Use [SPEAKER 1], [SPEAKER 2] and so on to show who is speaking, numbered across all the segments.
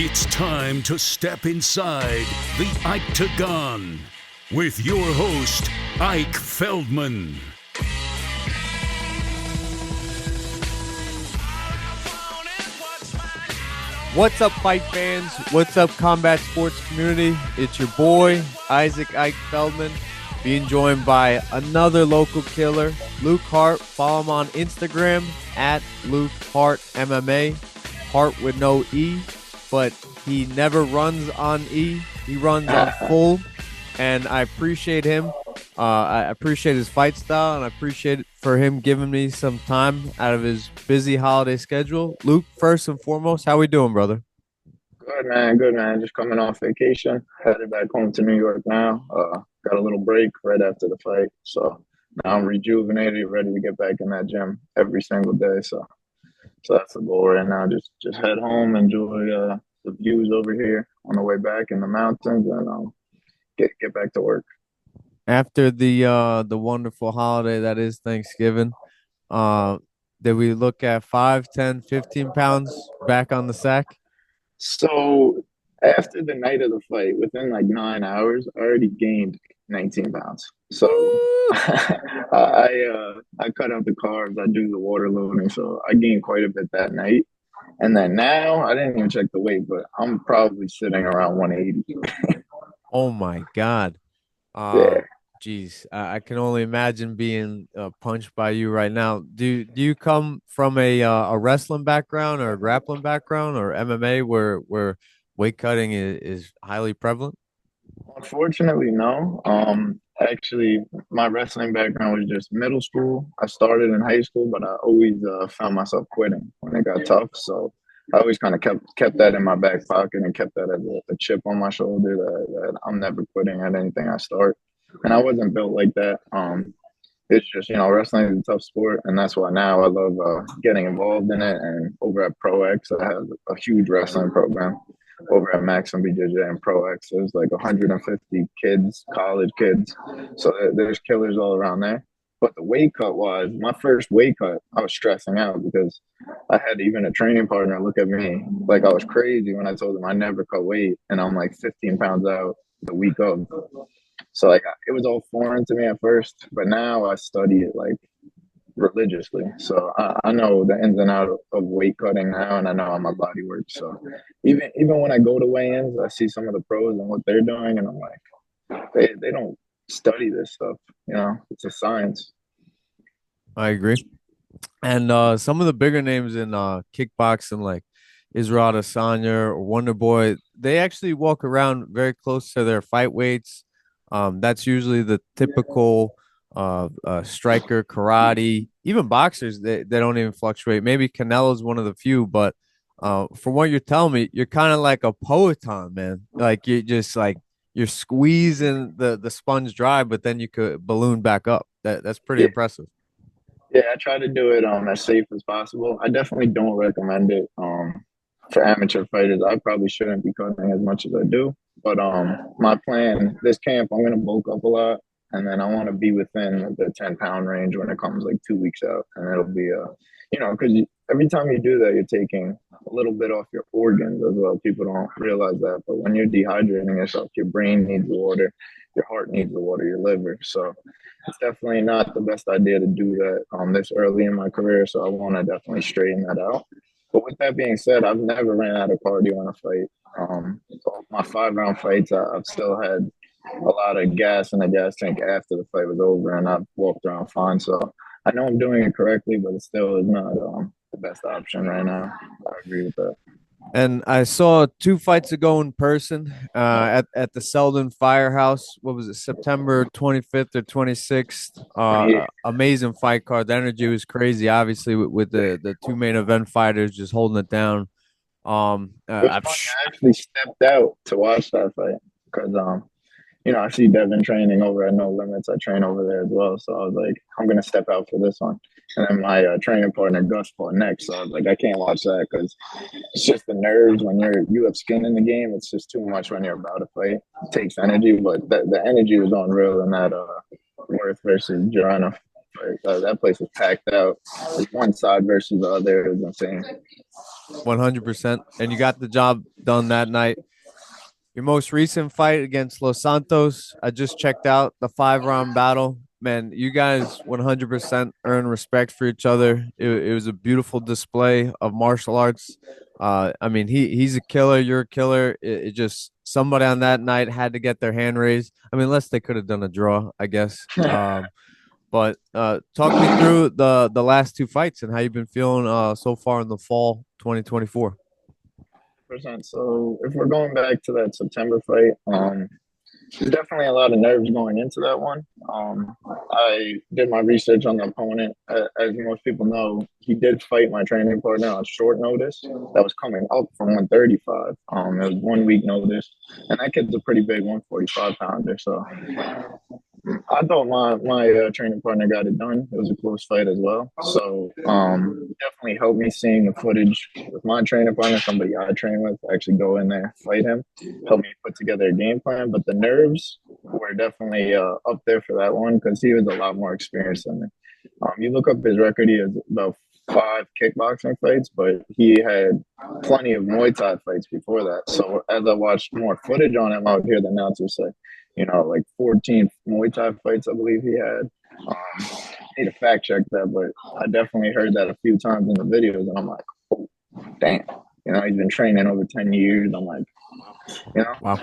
[SPEAKER 1] It's time to step inside the Octagon with your host, Ike Feldman.
[SPEAKER 2] What's up, fight fans? What's up, combat sports community? It's your boy, Isaac Ike Feldman, being joined by another local killer, Luke Hart. Follow him on Instagram at Luke Hart MMA, Hart with no E, but he never runs on E. He runs on full, and I appreciate him. I appreciate his fight style, and I appreciate it for him giving me some time out of his busy holiday schedule. Luke, first and foremost, how we doing, brother?
[SPEAKER 3] Good, man. Good, man. Just coming off vacation. Headed back home to New York now. Got a little break right after the fight. So now I'm rejuvenated, ready to get back in that gym every single day. So that's the goal right now. Just head home, enjoy the views over here on the way back in the mountains, and get back to work.
[SPEAKER 2] After the wonderful holiday that is Thanksgiving, did we look at 5, 10, 15 pounds back on the sack?
[SPEAKER 3] So after the night of the fight, within like 9 hours, I already gained 19 pounds. So I cut out the carbs, I do the water loading, so I gained quite a bit that night. And then now I didn't even check the weight, but I'm probably sitting around 180.
[SPEAKER 2] Oh my God.
[SPEAKER 3] Yeah.
[SPEAKER 2] Geez, I can only imagine being punched by you right now. Do you come from a wrestling background or a grappling background or MMA where weight cutting is highly prevalent?
[SPEAKER 3] Unfortunately, no. Actually, my wrestling background was just middle school. I started in high school, but I always found myself quitting when it got tough. So I always kind of kept that in my back pocket and kept that as a chip on my shoulder that I'm never quitting at anything I start. And I wasn't built like that. It's just, wrestling is a tough sport, and that's why now I love getting involved in it. And over at Pro X, I have a huge wrestling program over at Maxim BJJ and Pro X. There's like 150 kids, college kids. So there's killers all around there. But the weight cut was my first weight cut. I was stressing out because I had even a training partner look at me like I was crazy when I told him I never cut weight, and I'm like 15 pounds out the week of. So like it was all foreign to me at first, but now I study it like religiously. So I know the ins and outs of weight cutting now, and I know how my body works. So even when I go to weigh-ins, I see some of the pros and what they're doing, and I'm like, they don't study this stuff. It's a science.
[SPEAKER 2] I agree. And some of the bigger names in kickboxing, like Israel Adesanya or Wonder Boy, they actually walk around very close to their fight weights. That's usually the typical striker, karate, even boxers. They don't even fluctuate. Maybe Canelo's one of the few, but from what you're telling me, you're kind of like a Poeton, man. Like you're squeezing the sponge dry, but then you could balloon back up. That's pretty impressive.
[SPEAKER 3] Yeah, I try to do it as safe as possible. I definitely don't recommend it for amateur fighters. I probably shouldn't be cutting as much as I do. But my plan this camp, I'm gonna bulk up a lot, and then I want to be within the 10-pound range when it comes like 2 weeks out, and it'll be because every time you do that, you're taking a little bit off your organs as well. People don't realize that, but when you're dehydrating yourself, your brain needs water, your heart needs the water, your liver. So it's definitely not the best idea to do that this early in my career. So I want to definitely straighten that out. But with that being said, I've never ran out of cardio in a fight. So my 5-round fights, I've still had a lot of gas in the gas tank after the fight was over, and I've walked around fine. So I know I'm doing it correctly, but it still is not the best option right now. I agree with that.
[SPEAKER 2] And I saw 2 fights ago in person at the Selden Firehouse. What was it, September 25th or 26th? Amazing fight card. The energy was crazy, obviously, with the 2 main event fighters just holding it down.
[SPEAKER 3] I actually stepped out to watch that fight because I see Devin training over at No Limits. I train over there as well. So I was like, I'm going to step out for this one. And then my training partner, Gus, fought next. So I was like, I can't watch that because it's just the nerves when you have skin in the game. It's just too much when you're about to fight. It takes energy, but the energy was unreal in that Worth versus Joanna fight. That place was packed out. Like one side versus the other. It was insane.
[SPEAKER 2] 100%. And you got the job done that night. Your most recent fight against Los Santos, I just checked out the 5 round battle. Man, you guys 100% earn respect for each other. It was a beautiful display of martial arts. I mean, he's a killer. You're a killer. It just somebody on that night had to get their hand raised. I mean, unless they could have done a draw, I guess. But talk me through the last 2 fights and how you've been feeling so far in the fall 2024.
[SPEAKER 3] Percent. So if we're going back to that September fight, there's definitely a lot of nerves going into that one. I did my research on the opponent. As most people know, he did fight my training partner on short notice. That was coming up from 135. It was 1 week notice, and that kid's a pretty big 145 pounder. So I thought my training partner got it done. It was a close fight as well. So definitely helped me seeing the footage with my training partner, somebody I train with, actually go in there, fight him, help me put together a game plan. But the nerves were definitely up there for that one because he was a lot more experienced than me. You look up his record; he has about 5 kickboxing fights, but he had plenty of Muay Thai fights before that. So as I watched more footage on him, I would hear the announcers say, like 14 Muay Thai fights, I believe he had. I need to fact check that, but I definitely heard that a few times in the videos, and I'm like, oh, damn. He's been training over 10 years. I'm like,
[SPEAKER 2] Wow.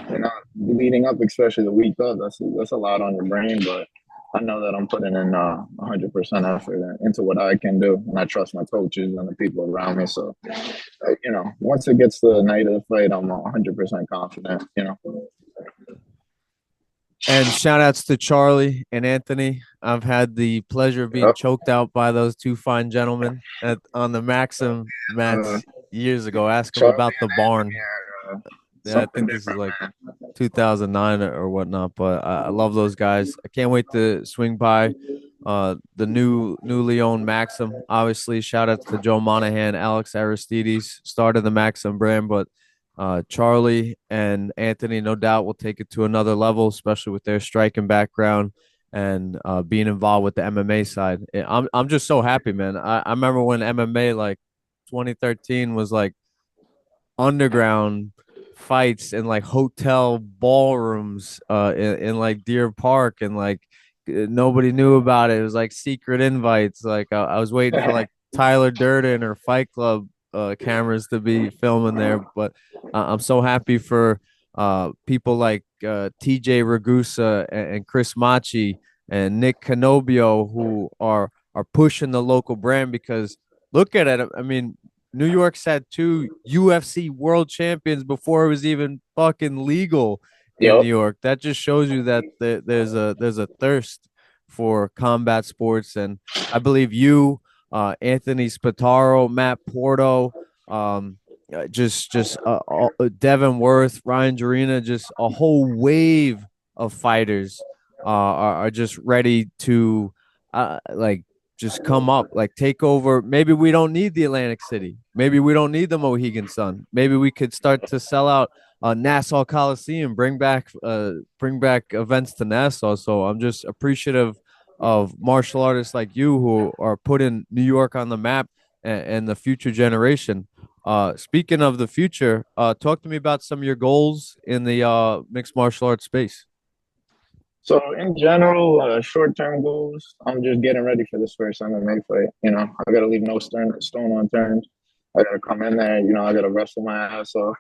[SPEAKER 3] leading up, especially the week of, that's a lot on your brain, but I know that I'm putting in 100% effort into what I can do, and I trust my coaches and the people around me. So, once it gets to the night of the fight, I'm 100% confident.
[SPEAKER 2] And shout outs to Charlie and Anthony. I've had the pleasure of being choked out by those 2 fine gentlemen on the Maxim mats years ago. Ask them about the barn. Yeah, I think this is like 2009 or whatnot, but I love those guys. I can't wait to swing by the newly owned Maxim. Obviously, shout out to Joe Monahan, Alex Aristides, started the Maxim brand, but Charlie and Anthony, no doubt, will take it to another level, especially with their striking background and being involved with the MMA side. I'm just so happy, man. I remember when MMA like 2013 was like underground fights in like hotel ballrooms in like Deer Park, and like nobody knew about it. It was like secret invites. Like I was waiting for like Tyler Durden or Fight Club cameras to be filming there. But I'm so happy for people like TJ Ragusa and Chris Machi and Nick Canobio who are pushing the local brand, because look at it. I mean, New York's had 2 UFC world champions before it was even fucking legal in New
[SPEAKER 3] Yep.
[SPEAKER 2] York. That just shows you that there's a thirst for combat sports, and I believe you, Anthony Spataro, Matt Porto, Devin Worth, Ryan Jarena, just a whole wave of fighters are just ready to like just come up, like take over. Maybe we don't need the Atlantic City. Maybe we don't need the Mohegan Sun. Maybe we could start to sell out Nassau Coliseum, bring back events to Nassau. So I'm just appreciative of martial artists like you who are putting New York on the map and the future generation. Speaking of the future, talk to me about some of your goals in the mixed martial arts space.
[SPEAKER 3] So in general, short-term goals, I'm just getting ready for this first MMA fight. I got to leave no stone unturned. I got to come in there. I got to wrestle my ass off.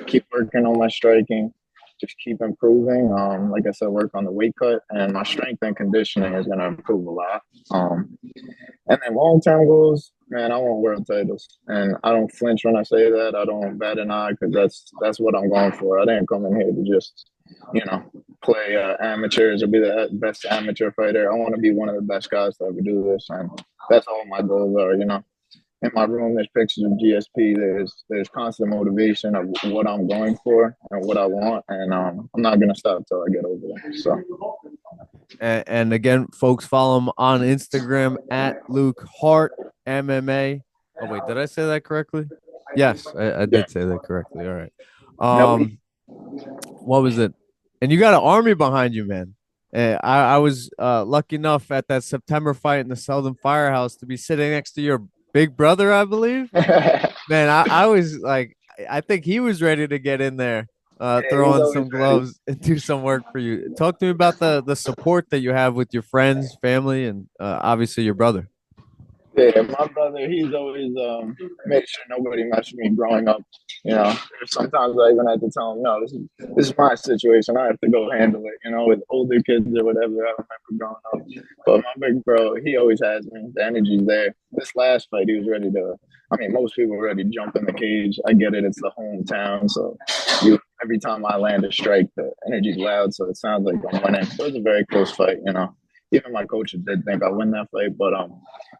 [SPEAKER 3] Keep working on my striking. Just keep improving. Like I said, work on the weight cut, and my strength and conditioning is going to improve a lot. And then long-term goals, man, I want world titles, and I don't flinch when I say that. I don't bat an eye because that's what I'm going for. I didn't come in here to just, play amateurs or be the best amateur fighter. I want to be one of the best guys to ever do this, and that's all my goals are. In my room, there's pictures of GSP. There's constant motivation of what I'm going for and what I want, and I'm not gonna stop until I get over there. So.
[SPEAKER 2] And again, folks, follow him on Instagram at Luke Hart MMA. Oh wait, did I say that correctly? Yes, I did say that correctly. All right. What was it? And you got an army behind you, man. I was lucky enough at that September fight in the Selden Firehouse to be sitting next to your Big Brother, I believe. Man, I was like, I think he was ready to get in there,
[SPEAKER 3] Yeah,
[SPEAKER 2] throw
[SPEAKER 3] he's
[SPEAKER 2] on
[SPEAKER 3] always
[SPEAKER 2] some
[SPEAKER 3] ready.
[SPEAKER 2] gloves and do some work for you. Talk to me about the support that you have with your friends, family, and obviously your brother.
[SPEAKER 3] Yeah, my brother, he's always made sure nobody messed with me growing up. Sometimes I even had to tell him, no, this is my situation. I have to go handle it. With older kids or whatever. I remember growing up, but my big bro, he always has me. The energy's there. This last fight, he was ready to. I mean, most people were ready to jump in the cage. I get it; it's the hometown, so every time I land a strike, the energy's loud, so it sounds like I'm winning. It was a very close fight. Even my coaches did think I win that fight, but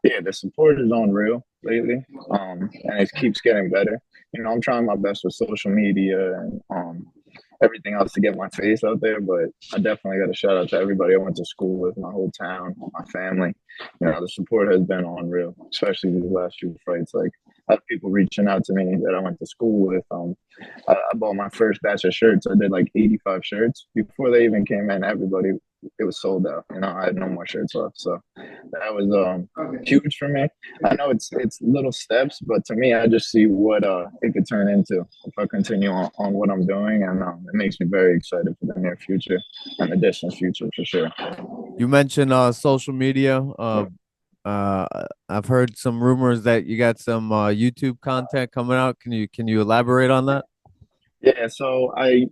[SPEAKER 3] yeah, the support is unreal lately, and it keeps getting better. I'm trying my best with social media and everything else to get my face out there, but I definitely got a shout out to everybody I went to school with, my whole town, my family. The support has been unreal, especially these last few fights. Like, I have people reaching out to me that I went to school with. I bought my first batch of shirts. I did like 85 shirts before they even came in. Everybody, it was sold out. I had no more shirts left, so that was huge for me. I know it's little steps, but to me, I just see what it could turn into if I continue on what I'm doing, and it makes me very excited for the near future and the distant future for sure.
[SPEAKER 2] You mentioned social media. I've heard some rumors that you got some YouTube content coming out. Can you elaborate on that?
[SPEAKER 3] Yeah, so in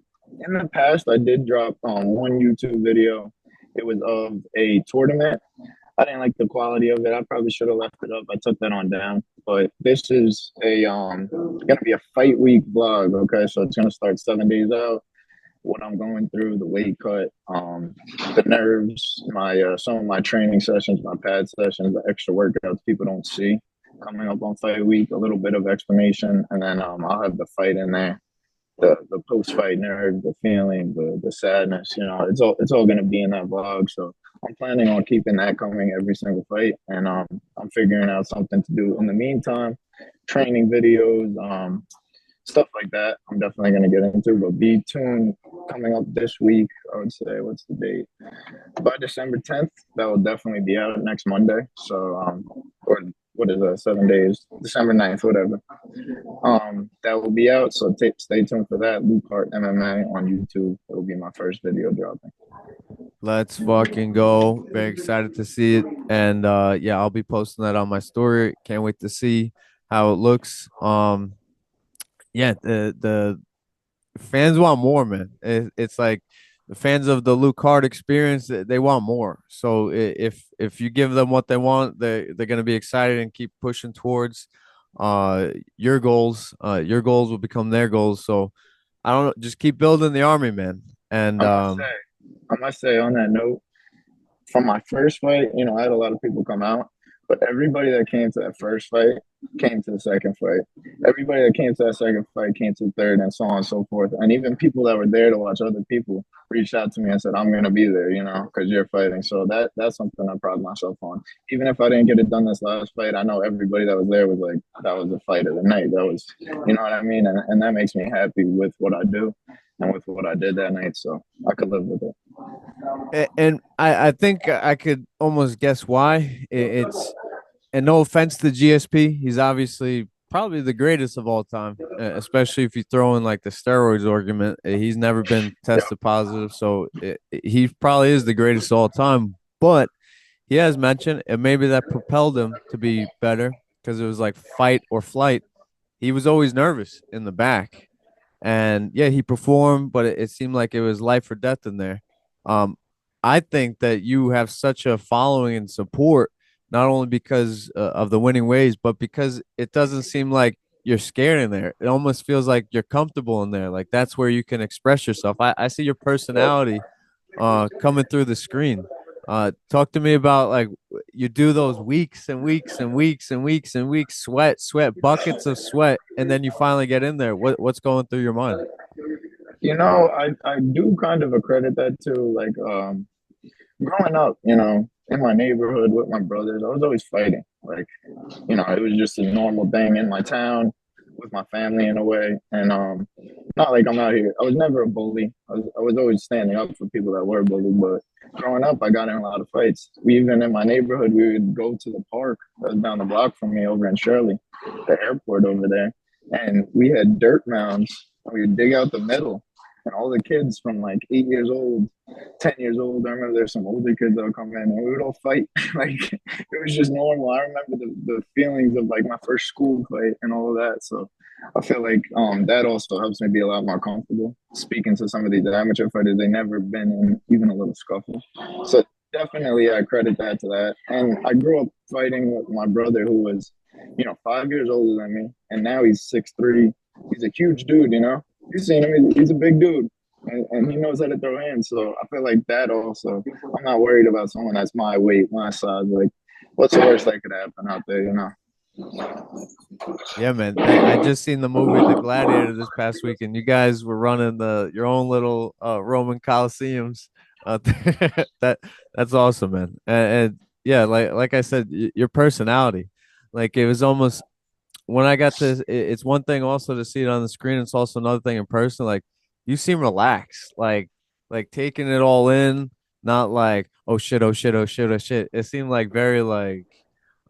[SPEAKER 3] the past I did drop one YouTube video. It was of a tournament. I didn't like the quality of it. I probably should have left it up. I took that on down. But this is a gonna be a fight week vlog. Okay, so it's gonna start 7 days out. What I'm going through, the weight cut, the nerves, my some of my training sessions, my pad sessions, the extra workouts people don't see coming up on fight week. A little bit of explanation, and then I'll have the fight in there, the post fight nerve, the feeling, the sadness. It's all gonna be in that vlog. So I'm planning on keeping that coming every single fight, and I'm figuring out something to do in the meantime, training videos, stuff like that. I'm definitely gonna get into, but be tuned coming up this week. I would say, what's the date? By December 10th, that will definitely be out next Monday. So or what is that? 7 days, December 9th, whatever. That will be out. So stay tuned for that. Luke Hart MMA on YouTube. It will be my first video dropping.
[SPEAKER 2] Let's fucking go. Very excited to see it. And yeah, I'll be posting that on my story. Can't wait to see how it looks. Yeah, the fans want more, man. It's like the fans of the Luke Hart experience, they want more. So if you give them what they want, they're gonna be excited and keep pushing towards your goals. Your goals will become their goals. So I don't know, just keep building the army, man. And
[SPEAKER 3] I must say, I must say on that note, from my first fight, I had a lot of people come out, but everybody that came to that first fight came to the second fight. Everybody that came to that second fight came to the third, and so on and so forth. And even people that were there to watch other people reached out to me and said, "I'm gonna be there," because you're fighting. So that's something I pride myself on. Even if I didn't get it done this last fight, I know everybody that was there was like, that was the fight of the night. That was, you know what I mean? And that makes me happy with what I do and with what I did that night. So I could live with it.
[SPEAKER 2] and I think I could almost guess why. It's and no offense to GSP, he's obviously probably the greatest of all time, especially if you throw in like the steroids argument. He's never been
[SPEAKER 3] Yeah.
[SPEAKER 2] tested positive, so he probably is the greatest of all time. But he has mentioned, and maybe that propelled him to be better because it was like fight or flight. He was always nervous in the back, and yeah, he performed, but it seemed like it was life or death in there. Um, I think that you have such a following and support, not only because of the winning ways, but because it doesn't seem like you're scared in there. It almost feels like you're comfortable in there. Like that's where you can express yourself. I see your personality coming through the screen. Talk to me about like you do those weeks and weeks and weeks and weeks and weeks, sweat, buckets of sweat, and then you finally get in there. What's going through your mind?
[SPEAKER 3] I do kind of accredit that to like growing up, in my neighborhood with my brothers, I was always fighting. Like, it was just a normal thing in my town with my family in a way. And not like I'm out here. I was never a bully. I was always standing up for people that were bullied. But growing up, I got in a lot of fights. We even in my neighborhood, we would go to the park that was down the block from me over in Shirley, the airport over there, and we had dirt mounds. And we would dig out the middle, and all the kids from like 8 years old, 10 years old. I remember there's some older kids that would come in, and we would all fight. Like it was just normal. I remember the feelings of like my first school fight and all of that. So I feel like that also helps me be a lot more comfortable speaking to some of these amateur fighters. They never been in even a little scuffle, so definitely I credit that to that. And I grew up fighting with my brother, who was, 5 years older than me, and now he's 6'3". He's a huge dude. You've seen him; he's a big dude. And he knows how to throw hands, so I feel like that also. I'm not worried about someone that's my weight, my size. Like, what's the worst that could happen out there?
[SPEAKER 2] Yeah, man. I just seen the movie The Gladiator this past weekend. You guys were running your own little Roman Colosseums. That that's awesome, man. And yeah, like I said, your personality, like it was almost when I got this. It's one thing also to see it on the screen. It's also another thing in person. Like you seem relaxed, like taking it all in, not like oh shit, oh shit, oh shit, oh shit. It seemed like very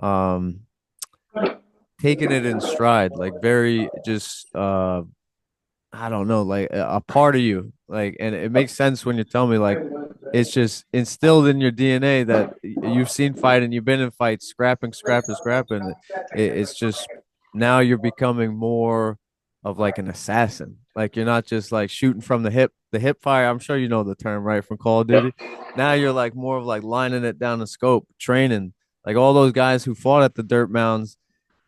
[SPEAKER 2] um taking it in stride, like very just I don't know, like a part of you. Like and it makes sense when you tell me like it's just instilled in your DNA that you've seen fight and you've been in fights, scrapping. It's just now you're becoming more of like an assassin. Like you're not just like shooting from the hip fire. I'm sure you know the term, right, from Call of
[SPEAKER 3] Yep.
[SPEAKER 2] Duty. Now you're like more of like lining it down the scope, training. Like all those guys who fought at the dirt mounds,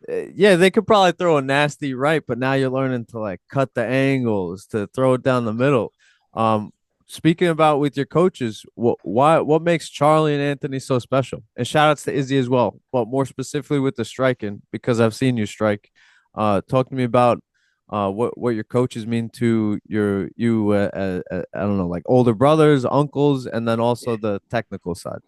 [SPEAKER 2] yeah, they could probably throw a nasty right, but now you're learning to like cut the angles, to throw it down the middle. Um, Speaking about with your coaches, what makes Charlie and Anthony so special? And shout outs to Izzy as well, but more specifically with the striking because I've seen you strike. Talk to me about what your coaches mean to I don't know, like older brothers, uncles, and then also the technical side.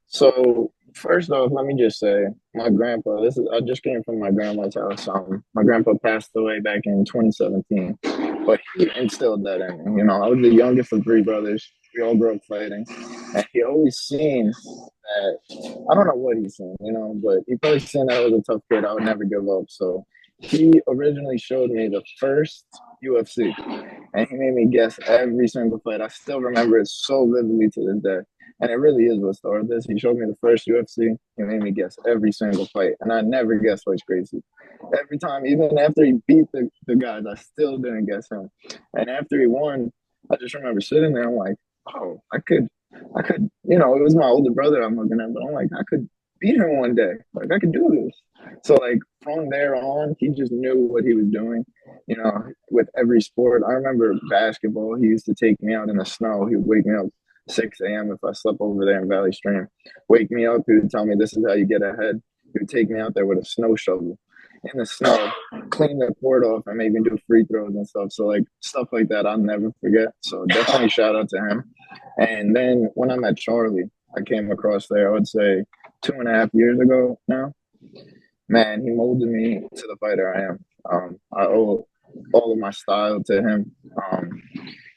[SPEAKER 3] So first off, let me just say, my grandpa. I just came from my grandma's house. My grandpa passed away back in 2017, but he instilled that in me. I was the youngest of three brothers. We all grew up fighting, and he always seen that. I don't know what he's seen, but he probably seen that I was a tough kid. I would never give up. So he originally showed me the first UFC, and he made me guess every single fight. I still remember it so vividly to this day. And it really is what started this. He showed me the first UFC. He made me guess every single fight. And I never guessed Royce Gracie. Every time, even after he beat the guys, I still didn't guess him. And after he won, I just remember sitting there. I'm like, oh, it was my older brother I'm looking at, but I'm like, I could beat him one day. Like, I could do this. So, like, from there on, he just knew what he was doing, with every sport. I remember basketball. He used to take me out in the snow. He would wake me up 6 a.m. if I slept over there in Valley Stream. Wake me up. He would tell me this is how you get ahead. He would take me out there with a snow shovel in the snow, clean the court off, and maybe do free throws and stuff. So like stuff like that, I'll never forget. So definitely shout out to him. And then when I met Charlie, I came across there. I would say 2.5 years ago now. Man, he molded me to the fighter I am. I owe all of my style to him.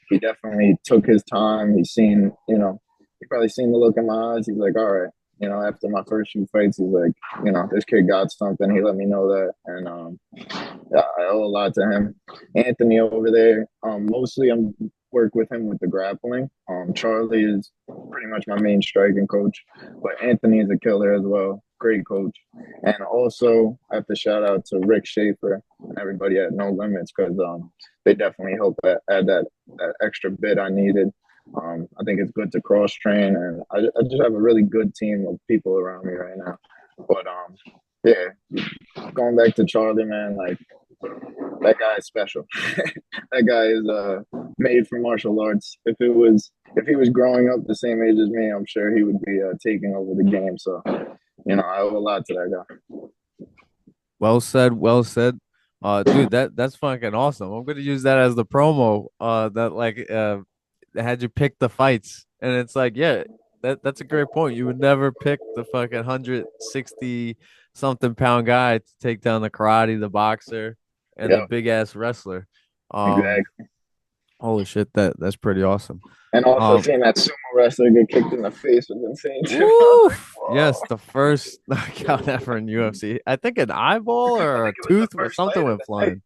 [SPEAKER 3] He definitely took his time. He probably seen the look in my eyes. He's like, all right, after my first few fights, he's like, this kid got something. He let me know that. And yeah, I owe a lot to him. Anthony over there, mostly I'm work with him with the grappling. Charlie is pretty much my main striking coach, but Anthony is a killer as well. Great coach. And also, I have to shout out to Rick Schaefer and everybody at No Limits because they definitely helped add that extra bit I needed. I think it's good to cross train, and I just have a really good team of people around me right now. But yeah, going back to Charlie, man, like that guy is special. That guy is made for martial arts. If he was growing up the same age as me, I'm sure he would be taking over the game. So I owe a lot to that guy.
[SPEAKER 2] Well said, well said. Dude, that's fucking awesome. I'm gonna use that as the promo. That like had you pick the fights, and it's like, yeah, that's a great point. You would never pick the fucking 160 something pound guy to take down the karate, the boxer, and the
[SPEAKER 3] Yeah,
[SPEAKER 2] big ass wrestler. Um,
[SPEAKER 3] Exactly.
[SPEAKER 2] Holy shit, that's pretty awesome.
[SPEAKER 3] And also
[SPEAKER 2] Um,
[SPEAKER 3] seeing that sumo wrestler get kicked in the face was insane too. I was
[SPEAKER 2] Woo!
[SPEAKER 3] like,
[SPEAKER 2] Yes,
[SPEAKER 3] whoa.
[SPEAKER 2] the first knockout ever in UFC. I think an eyeball
[SPEAKER 3] I
[SPEAKER 2] or a
[SPEAKER 3] think it was the
[SPEAKER 2] tooth or
[SPEAKER 3] first
[SPEAKER 2] something
[SPEAKER 3] fight of
[SPEAKER 2] went
[SPEAKER 3] the night.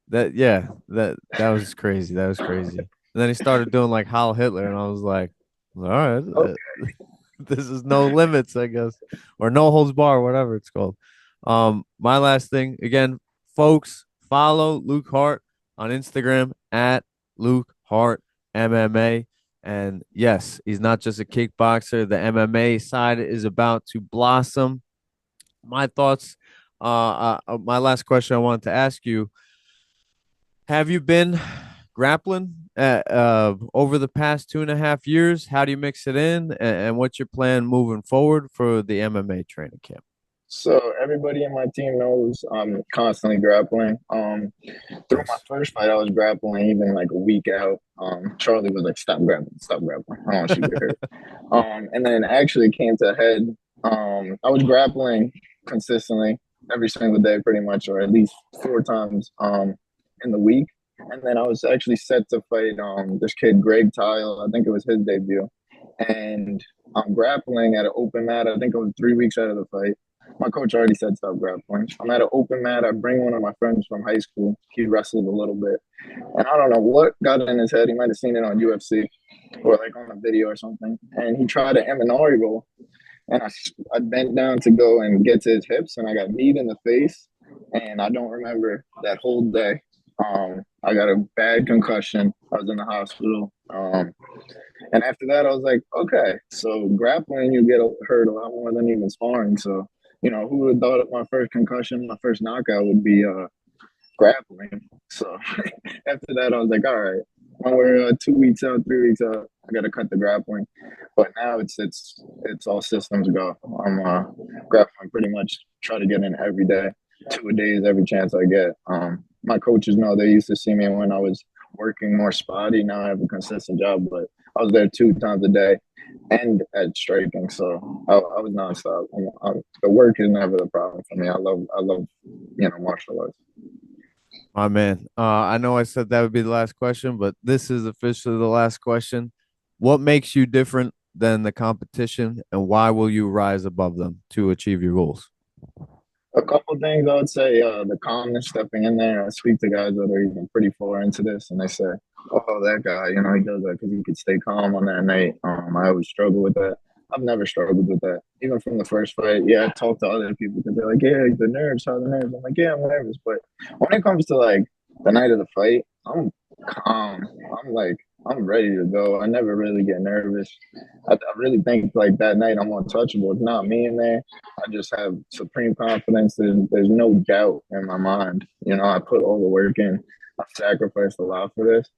[SPEAKER 2] flying. That was crazy. That was crazy. And then he started doing like Heil Hitler, and I was like, all right,
[SPEAKER 3] Okay.
[SPEAKER 2] this is no limits, I guess, or no holds bar, whatever it's called. My last thing again, folks, follow Luke Hart on Instagram at Luke Hart MMA. And yes, he's not just a kickboxer. The MMA side is about to blossom. My thoughts. My last question I wanted to ask you: have you been grappling over the past 2.5 years? How do you mix it in, and what's your plan moving forward for the MMA training camp?
[SPEAKER 3] So everybody in my team knows I'm constantly grappling. Through my
[SPEAKER 2] Nice.
[SPEAKER 3] first fight, I was grappling even like a week out. Charlie was like, "Stop grappling, stop grappling. I don't want you to get hurt." And then actually came to a head. I was grappling consistently every single day, pretty much, or at least 4 times in the week. And then I was actually set to fight this kid Greg Tile. I think it was his debut, and I'm grappling at an open mat. I think I was 3 weeks out of the fight. My coach already said stop grappling. I'm at an open mat. I bring one of my friends from high school. He wrestled a little bit, and I don't know what got in his head. He might have seen it on UFC or like on a video or something. And he tried an Eminari roll, and I bent down to go and get to his hips, and I got kneed in the face, and I don't remember that whole day. I got a bad concussion. I was in the hospital. And after that, I was like, okay, so grappling, you get hurt a lot more than even sparring. So, who would have thought my first concussion, my first knockout would be grappling. So after that, I was like, all right, when we're 2 weeks out, 3 weeks out, I got to cut the grappling. But now it's all systems go. I'm grappling pretty much try to get in every day, 2 days every chance I get. My coaches know they used to see me when I was working more spotty. Now I have a consistent job, but I was there 2 times a day and at striking, so I was nonstop. The work is never the problem for me. I love martial arts.
[SPEAKER 2] My man, I know I said that would be the last question, but this is officially the last question. What makes you different than the competition, and why will you rise above them to achieve your goals?
[SPEAKER 3] A couple things I would say, the calmness, stepping in there. I speak to guys that are even pretty far into this, and they say, "Oh, that guy, he does that because he could stay calm on that night." I always struggle with that. I've never struggled with that, even from the first fight. Yeah, I talk to other people because they're like, "Yeah, the nerves, how the nerves." I'm like, "Yeah, I'm nervous," but when it comes to like the night of the fight, I'm calm. I'm like, I'm ready to go. I never really get nervous. I really think like that night I'm untouchable. It's not me in there. I just have supreme confidence. There's no doubt in my mind. I put all the work in. I've sacrificed a lot for this.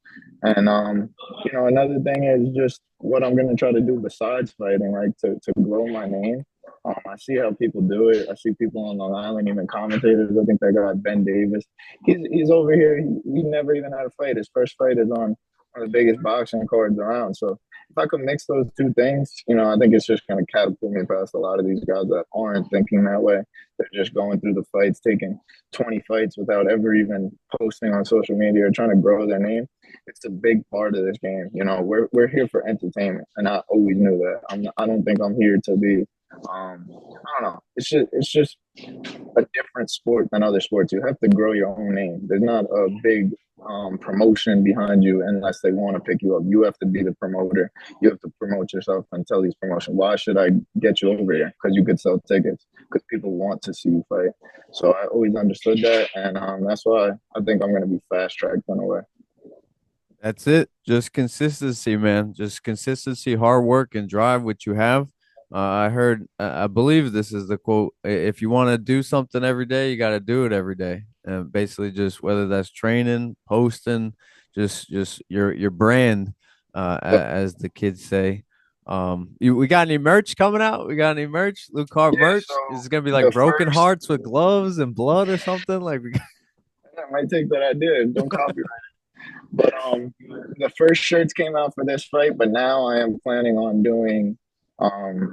[SPEAKER 3] And another thing is just what I'm gonna try to do besides fighting, like to grow my name. I see how people do it. I see people on Long Island, even commentators. I think that guy Ben Davis. He's over here. He never even had a fight. His first fight is on one of the biggest boxing cards around. So if I could mix those two things, I think it's just going to catapult me past a lot of these guys that aren't thinking that way. They're just going through the fights, taking 20 fights without ever even posting on social media or trying to grow their name. It's a big part of this game. We're here for entertainment, and I always knew that. I don't think I'm here to be. I don't know. It's just a different sport than other sports. You have to grow your own name. There's not a big promotion behind you unless they want to pick you up. You have to be the promoter. You have to promote yourself and tell these promotions, why should I get you over here? Because you could sell tickets, because people want to see you fight. So I always understood that, and that's why I think I'm going to be fast tracked in a way.
[SPEAKER 2] That's it. Just consistency, man. Just consistency, hard work, and drive, which you have. I heard, I believe this is the quote. If you want to do something every day, you got to do it every day. And basically, just whether that's training, posting, just your brand,
[SPEAKER 3] Yep.
[SPEAKER 2] as the kids say. We got any merch coming out? We got any merch? Luke Hart
[SPEAKER 3] Yeah.
[SPEAKER 2] merch? Is
[SPEAKER 3] So
[SPEAKER 2] it gonna be like
[SPEAKER 3] the
[SPEAKER 2] broken
[SPEAKER 3] first,
[SPEAKER 2] hearts with gloves and blood or something? Like,
[SPEAKER 3] I might take that idea. Don't copy. But the first shirts came out for this fight, but now I am planning on doing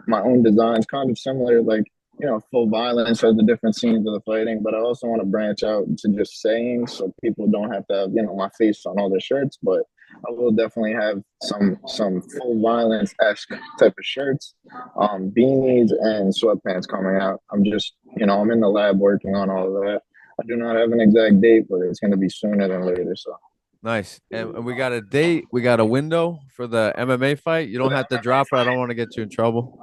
[SPEAKER 3] my own designs, kind of similar. Like full violence or the different scenes of the fighting, but I also want to branch out to just saying so people don't have to have, my face on all their shirts, but I will definitely have some full violence esque type of shirts, beanies and sweatpants coming out. I'm in the lab working on all of that. I do not have an exact date, but it's going to be sooner than later. So
[SPEAKER 2] Nice. And we got a date. We got a window for the MMA fight. You don't have to drop it. I don't want to get you in trouble.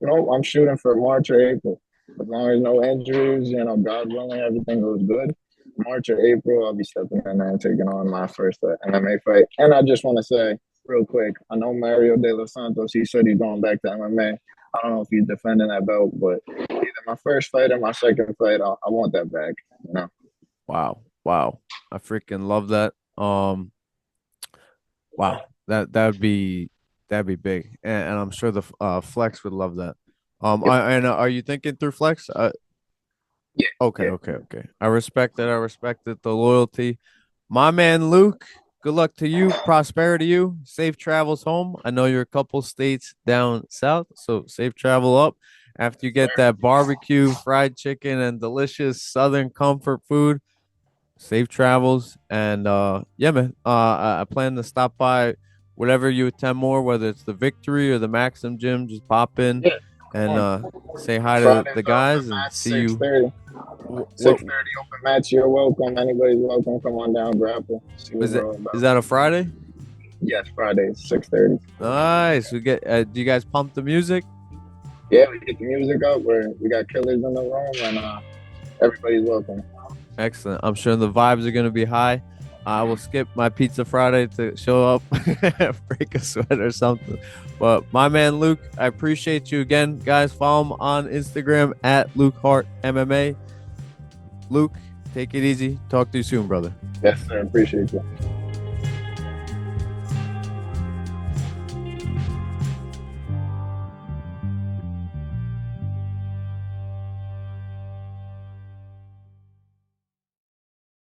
[SPEAKER 3] nope, I'm shooting for March or April. As long as no injuries, God willing, everything goes good. March or April, I'll be stepping in there and taking on my first MMA fight. And I just want to say real quick, I know Mario De Los Santos, he said he's going back to MMA. I don't know if he's defending that belt, but either my first fight or my second fight, I want that back.
[SPEAKER 2] Wow. I freaking love that. Wow. That'd be big. And I'm sure the Flex would love that. And are you thinking through Flex?
[SPEAKER 3] Yeah.
[SPEAKER 2] Okay. I respect it. The loyalty. My man Luke, good luck to you. Prosperity to you. Safe travels home. I know you're a couple states down south, so safe travel up. After you get that barbecue, fried chicken, and delicious Southern comfort food, safe travels. And yeah, man. I plan to stop by whatever you attend more, whether it's the Victory or the Maxim Gym. Just pop in and say hi to the guys and see you.
[SPEAKER 3] 6:30 open match. You're welcome. Anybody's welcome. Come on down, grapple.
[SPEAKER 2] Is that a Friday?
[SPEAKER 3] Yes, Friday, 6:30.
[SPEAKER 2] Nice. Do you guys pump the music?
[SPEAKER 3] Yeah, we get the music up. We got killers in the room, and everybody's welcome.
[SPEAKER 2] Excellent. I'm sure the vibes are going to be high. I will skip my Pizza Friday to show up, break a sweat or something. But my man Luke, I appreciate you again, guys. Follow him on Instagram at Luke Hart MMA. Luke, take it easy. Talk to you soon, brother.
[SPEAKER 3] Yes, sir. Appreciate you.